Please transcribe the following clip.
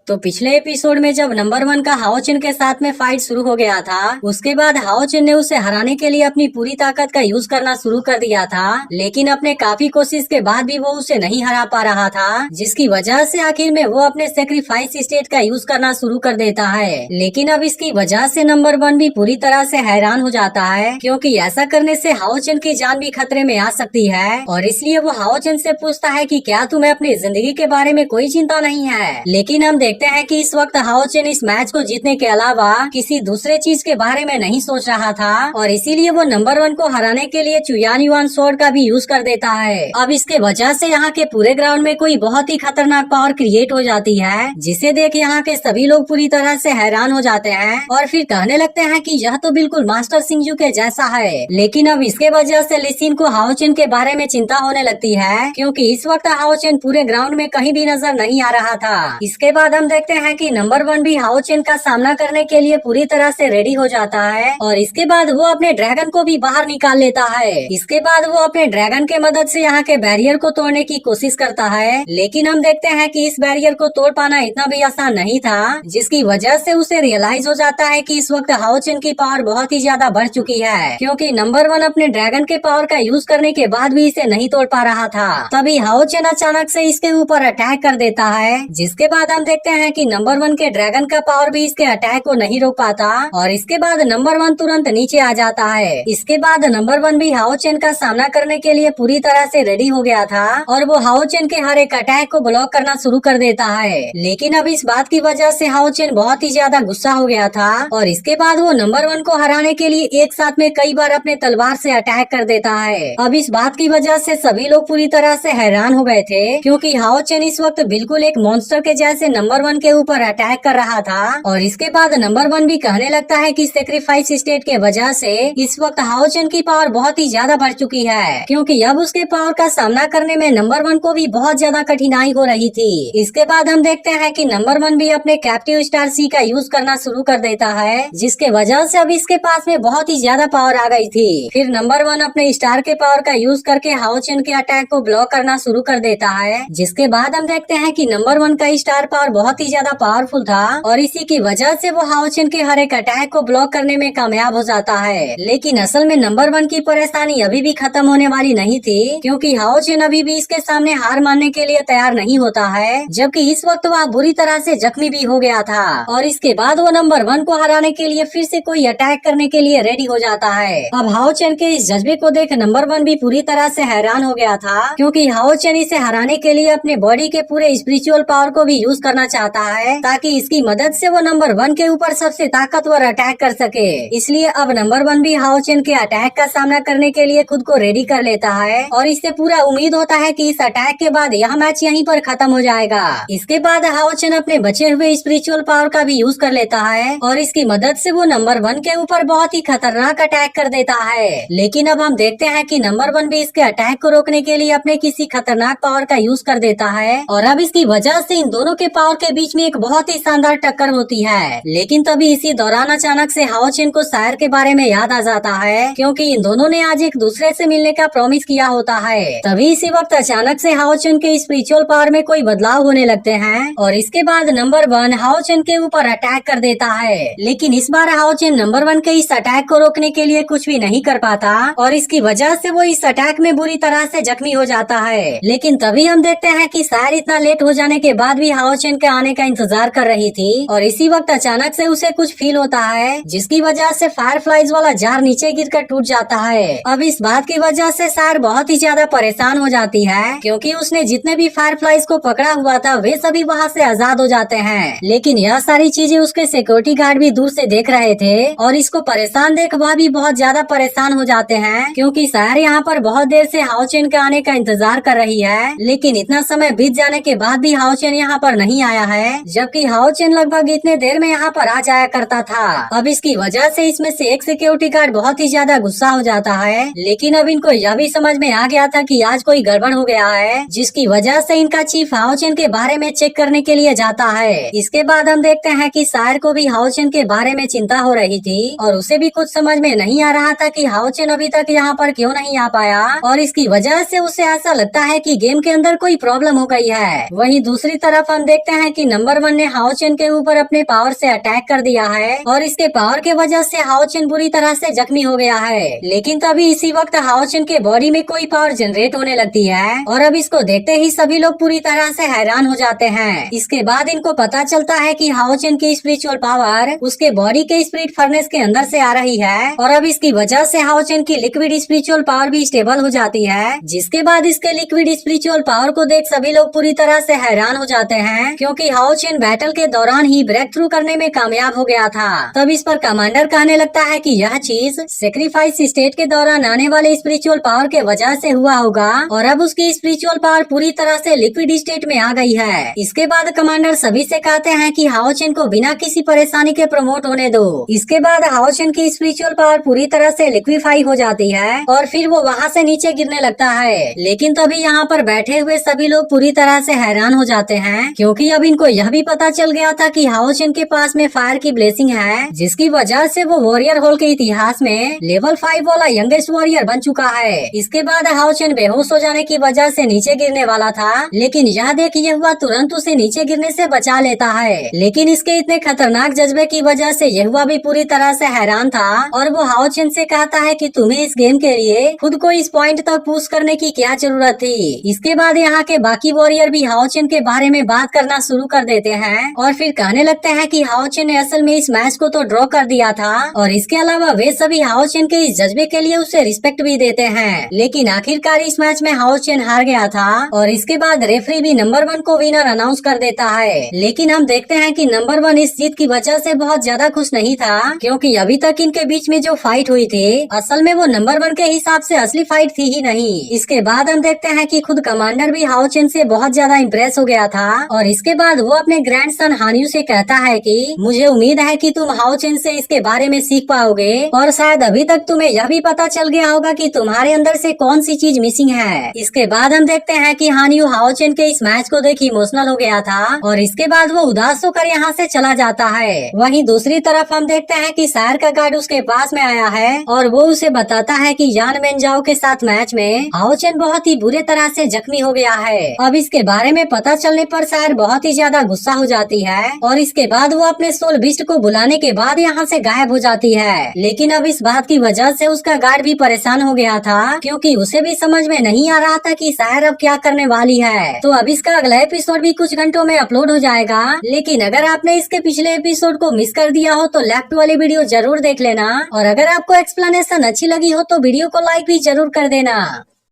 तो पिछले एपिसोड में जब नंबर 1 का हाओचिन के साथ में फाइट शुरू हो गया था, उसके बाद हाओचिन ने उसे हराने के लिए अपनी पूरी ताकत का यूज करना शुरू कर दिया था, लेकिन अपने काफी कोशिश के बाद भी वो उसे नहीं हरा पा रहा था, जिसकी वजह से आखिर में वो अपने सेक्रीफाइस स्टेट का यूज करना शुरू कर देता है। लेकिन अब इसकी वजह से नंबर 1 भी पूरी तरह से हैरान हो जाता है, क्योंकि ऐसा करने से हाओचिन की जान भी खतरे में आ सकती है। और इसलिए वो हाओचिन से पूछता है कि क्या तुम्हें अपनी जिंदगी के बारे में कोई चिंता नहीं है। लेकिन हम देखते हैं कि इस वक्त हाओचिन इस मैच को जीतने के अलावा किसी दूसरे चीज के बारे में नहीं सोच रहा था, और इसीलिए वो नंबर 1 को हराने के लिए चुयान युआन स्वॉर्ड का भी यूज कर देता है। अब इसके वजह से यहाँ के पूरे ग्राउंड में कोई बहुत ही खतरनाक पावर क्रिएट हो जाती है, जिसे देख यहाँ के सभी लोग पूरी तरह से हैरान हो जाते हैं और फिर कहने लगते हैं कि यह तो बिल्कुल मास्टर सिंजू के जैसा है। लेकिन अब इसके वजह से लिसिन को हाओचिन के बारे में चिंता होने लगती है, क्योंकि इस वक्त हाओचिन पूरे ग्राउंड में कहीं भी नजर नहीं आ रहा था। इसके बाद हम देखते हैं कि नंबर 1 भी हाओचिन का सामना करने के लिए पूरी तरह से रेडी हो जाता है, और इसके बाद वो अपने ड्रैगन को भी बाहर निकाल लेता है। इसके बाद वो अपने ड्रैगन के मदद से यहाँ के बैरियर को तोड़ने की कोशिश करता है, लेकिन हम देखते हैं कि इस बैरियर को तोड़ पाना इतना भी आसान नहीं था, जिसकी वजह से उसे रियलाइज हो जाता है कि इस वक्त हाओचिन की पावर बहुत ही ज्यादा बढ़ चुकी है, क्योंकि नंबर 1 अपने ड्रैगन के पावर का यूज करने के बाद भी इसे नहीं तोड़ पा रहा था। तभी हाओचिन अचानक से इसके ऊपर अटैक कर देता है, जिसके बाद हम देखते हैं कि नंबर 1 के ड्रैगन का पावर भी इसके अटैक को नहीं रोक पाता, और इसके बाद नंबर 1 तुरंत नीचे आ जाता है। इसके बाद नंबर 1 भी हाओचिन का सामना करने के लिए पूरी तरह से रेडी हो गया था, और वो हाओचिन के हर एक अटैक को ब्लॉक करना शुरू कर देता है। लेकिन अब इस बात की वजह से हाओचिन बहुत ही ज्यादा गुस्सा हो गया था, और इसके बाद वो नंबर 1 को हराने के लिए एक साथ में कई बार अपने तलवार से अटैक कर देता है। अब इस बात की वजह से सभी लोग पूरी तरह से हैरान हो गए थे, क्योंकि हाओचिन इस वक्त बिल्कुल एक मॉन्स्टर के जैसे नंबर 1 के ऊपर अटैक कर रहा था। और इसके बाद नंबर 1 भी कहने लगता है कि सेक्रीफाइस स्टेट के वजह से इस वक्त हाओचिन की पावर बहुत ही ज्यादा बढ़ चुकी है, क्योंकि अब उसके पावर का सामना करने में नंबर 1 को भी बहुत ज्यादा कठिनाई हो रही थी। इसके बाद हम देखते हैं कि नंबर 1 भी अपने कैप्टिव स्टार सी का यूज करना शुरू कर देता है, जिसके वजह से अब इसके पास में बहुत ही ज्यादा पावर आ गई थी। फिर नंबर 1 अपने स्टार के पावर का यूज करके हाओचिन के अटैक को ब्लॉक करना शुरू कर देता है, जिसके बाद हम देखते हैं कि नंबर 1 का स्टार पावर बहुत ही ज्यादा पावरफुल था, और इसी की वजह से वो हाओचिन के हर एक अटैक को ब्लॉक करने में कामयाब हो जाता है। लेकिन असल में नंबर 1 की परेशानी अभी भी खत्म होने वाली नहीं थी, क्योंकि हाओचिन अभी भी इसके सामने हार मानने के लिए तैयार नहीं होता है, जबकि इस वक्त वह बुरी तरह से जख्मी भी हो गया था। और इसके बाद वो नंबर 1 को हराने के लिए फिर से कोई अटैक करने के लिए रेडी हो जाता है। अब हाओचिन के इस जज्बे को देख नंबर 1 भी पूरी तरह से हैरान हो गया था, क्योंकि हाओचिन इसे हराने के लिए अपने बॉडी के पूरे स्पिरिचुअल पावर को भी यूज करना चाहता है, ताकि इसकी मदद से वो नंबर 1 के ऊपर सबसे ताकतवर अटैक कर सके। इसलिए अब नंबर 1 भी हाओचिन के अटैक का सामना करने के लिए खुद को रेडी कर लेता है, और इससे पूरा उम्मीद होता है कि इस अटैक के बाद यह मैच यहीं पर खत्म हो जाएगा। इसके बाद हाओचिन अपने बचे हुए स्पिरिचुअल पावर का भी यूज कर लेता है, और इसकी मदद से वो नंबर 1 के ऊपर बहुत ही खतरनाक अटैक कर देता है। लेकिन अब हम देखते हैं कि नंबर 1 भी इसके अटैक को रोकने के लिए अपने किसी खतरनाक पावर का यूज कर देता है, और अब इसकी वजह से इन दोनों के पावर के बीच में एक बहुत ही शानदार टक्कर होती है। लेकिन तभी इसी दौरान अचानक से हाओचिन को शायर के बारे में याद आ जाता है, क्योंकि इन दोनों ने आज एक दूसरे से मिलने का प्रॉमिस किया होता है। तभी इसी वक्त अचानक से हाओचिन के स्पिरिचुअल पावर में कोई बदलाव होने लगते हैं, और इसके बाद नंबर 1 हाओचिन के ऊपर अटैक कर देता है। लेकिन इस बार हाओचिन नंबर 1 के इस अटैक को रोकने के लिए कुछ भी नहीं कर पाता, और इसकी वजह से वो इस अटैक में बुरी तरह से जख्मी हो जाता है। लेकिन तभी हम देखते हैं कि शायर इतना लेट हो जाने के बाद भी हाओचिन के आने का इंतजार कर रही थी, और इसी वक्त अचानक से उसे कुछ फील होता है, जिसकी वजह से फायरफ्लाइज वाला जार नीचे गिरकर टूट जाता है। अब इस बात की वजह से शायर बहुत ही ज्यादा परेशान हो जाती है, क्योंकि उसने जितने भी फायरफ्लाइज को पकड़ा हुआ था वे सभी वहाँ से आजाद हो जाते हैं। लेकिन यह सारी चीजें उसके सिक्योरिटी गार्ड भी दूर से देख रहे थे, और इसको परेशान देख वह भी बहुत ज्यादा परेशान हो जाते हैं, क्योंकि शायर यहाँ पर बहुत देर से हाओचिन के आने का इंतजार कर रही है। लेकिन इतना समय बीत जाने के बाद भी हाओचिन यहाँ पर नहीं आया है, जबकि हाओचिन लगभग इतने देर में यहाँ पर आ जाया करता था। अब इसकी वजह से इसमें से एक सिक्योरिटी गार्ड बहुत ही ज्यादा गुस्सा हो जाता है, लेकिन अब इनको यह भी समझ में आ गया था कि आज कोई गड़बड़ हो गया है, जिसकी वजह से इनका चीफ हाओचिन के बारे में चेक करने के लिए जाता है। इसके बाद हम देखते हैं कि शायर को भी हाओचिन के बारे में चिंता हो रही थी, और उसे भी कुछ समझ में नहीं आ रहा था कि हाओचिन अभी तक यहाँ पर क्यों नहीं आ पाया, और इसकी वजह से उसे ऐसा लगता है कि गेम के अंदर कोई प्रॉब्लम हो गई है। वहीं दूसरी तरफ हम देखते हैं कि नंबर 1 ने हाओ चेन के ऊपर अपने पावर से अटैक कर दिया है और इसके पावर के वजह से हाओ चेन बुरी तरह से जख्मी हो गया है। लेकिन तभी इसी वक्त हाओ चेन के बॉडी में कोई पावर जनरेट होने लगती है और अब इसको देखते ही सभी लोग पूरी तरह से हैरान हो जाते हैं। इसके बाद इनको पता चलता है कि हाओ चेन की स्पिरिचुअल पावर उसके बॉडी के स्पिरिट फर्नेस के अंदर से आ रही है और अब इसकी वजह से हाओ चेन की लिक्विड स्पिरिचुअल पावर भी स्टेबल हो जाती है। जिसके बाद इसके लिक्विड स्पिरिचुअल पावर को देख सभी लोग पूरी तरह से हैरान हो जाते हैं, क्योंकि हाओ चेन बैटल के दौरान ही ब्रेक थ्रू करने में कामयाब हो गया था। तब इस पर कमांडर कहने लगता है कि यह चीज सेक्रीफाइस स्टेट के दौरान आने वाले स्पिरिचुअल पावर के वजह से हुआ होगा और अब उसकी स्पिरिचुअल पावर पूरी तरह से लिक्विड स्टेट में आ गई है। इसके बाद कमांडर सभी से कहते हैं कि हाओ चेन को बिना किसी परेशानी के प्रमोट होने दो। इसके बाद हाओ चेन की स्पिरिचुअल पावर पूरी तरह से लिक्विफाई हो जाती है और फिर वो वहाँ से नीचे गिरने लगता है। लेकिन तभी यहाँ पर बैठे हुए सभी लोग पूरी तरह से हैरान हो जाते हैं, क्योंकि अब इनको यह भी पता चल गया था कि हाओ चेन के पास में फायर की ब्लेसिंग है, जिसकी वजह से वो वॉरियर होल के इतिहास में लेवल 5 वाला यंगेस्ट वॉरियर बन चुका है। इसके बाद हाओ चेन बेहोश हो जाने की वजह से नीचे गिरने वाला था, लेकिन यह देख ये हुआ तुरंत उसे नीचे गिरने से बचा लेता है। लेकिन इसके इतने खतरनाक जज्बे की वजह से यह हुआ भी पूरी तरह से हैरान था और वो हाओ चेन से कहता है कि तुम्हें इस गेम के लिए खुद को इस पॉइंट तक पुश करने की क्या जरूरत थी। इसके बाद यहाँ के बाकी वॉरियर भी हाओ चेन के बारे में बात करना शुरू कर देते हैं और फिर कहने लगते हैं कि हाओ चेन ने असल में इस मैच को तो ड्रॉ कर दिया था और इसके अलावा वे सभी हाओ चेन के इस जज्बे के लिए उसे रिस्पेक्ट भी देते हैं। लेकिन आखिरकार इस मैच में हाओ चेन हार गया था और इसके बाद रेफरी भी नंबर 1 को विनर अनाउंस कर देता है। लेकिन हम देखते हैं कि नंबर 1 इस जीत की वजह से बहुत ज्यादा खुश नहीं था, क्योंकि अभी तक इनके बीच में जो फाइट हुई थी असल में वो नंबर 1 के हिसाब से असली फाइट थी ही नहीं। इसके बाद हम देखते हैं कि खुद कमांडर भी हाओ चेन से बहुत ज्यादा इम्प्रेस हो गया था और इसके बाद वो अपने ग्रैंडसन हानियू से कहता है कि मुझे उम्मीद है कि तुम हाओ चेन से इसके बारे में सीख पाओगे और शायद अभी तक तुम्हें यह भी पता चल गया होगा कि तुम्हारे अंदर से कौन सी चीज मिसिंग है। इसके बाद हम देखते हैं कि हानियू हाओ चेन के इस मैच को देख इमोशनल हो गया था और इसके बाद वो उदास होकर यहाँ से चला जाता है। वहीं दूसरी तरफ हम देखते हैं कि सायर का गार्ड उसके पास में आया है और वो उसे बताता है कि यान मेनजाओ के साथ मैच में हाओ चेन बहुत ही बुरे तरह से जख्मी हो गया है। अब इसके बारे में पता चलने पर सायर बहुत ही ज्यादा गुस्सा हो जाती है और इसके बाद वो अपने सोल बिस्ट को बुलाने के बाद यहाँ से गायब हो जाती है। लेकिन अब इस बात की वजह से उसका गार्ड भी परेशान हो गया था, क्योंकि उसे भी समझ में नहीं आ रहा था कि सायर अब क्या करने वाली है। तो अब इसका अगला एपिसोड भी कुछ घंटों में अपलोड हो जाएगा। लेकिन अगर आपने इसके पिछले एपिसोड को मिस कर दिया हो तो लेफ्ट वाली वीडियो जरूर देख लेना और अगर आपको एक्सप्लेनेशन अच्छी लगी हो तो वीडियो को लाइक भी जरूर कर देना।